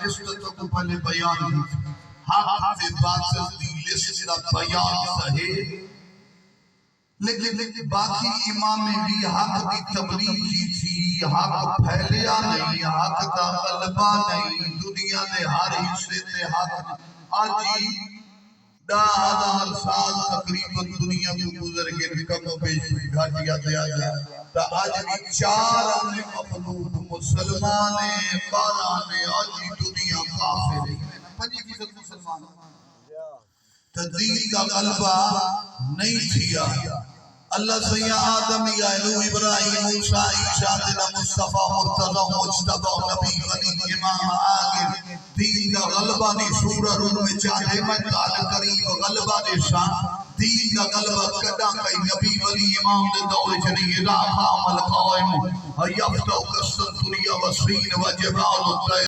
list तो पहले बयान हक से बातिल दी लिस्ट दा बयान सहे लेकिन बाकी इमाम भी हक की तबलीग की थी हक फैलिया नहीं हक दा गलबा नहीं दुनिया दे हर हिस्से ते हक आज 10,000 साल तकरीबन दुनिया को गुजर के कम पेश घाटिया दिया गया तो आज भी 4 ने मखलूक मुसलमान है 12 ने आज दुनिया काफिर है 5% मुसलमान तो दीन का गलबा नहीं थिया अल्लाह सैया आदम या नूह इब्राहिम मूसा ईसा दा मुस्तफा मुर्तजा मुज्तबा नबी वली इमाम आगे दीन का गलबा ने सूरह रूम में चाहे मैं काल करीब गलबा ने शान दीन का गलबा कदा कई नबी वली इमाम दे दौर च नहीं रा कामल कायम हयफ्तु कसर दुनिया वसीन व जबाल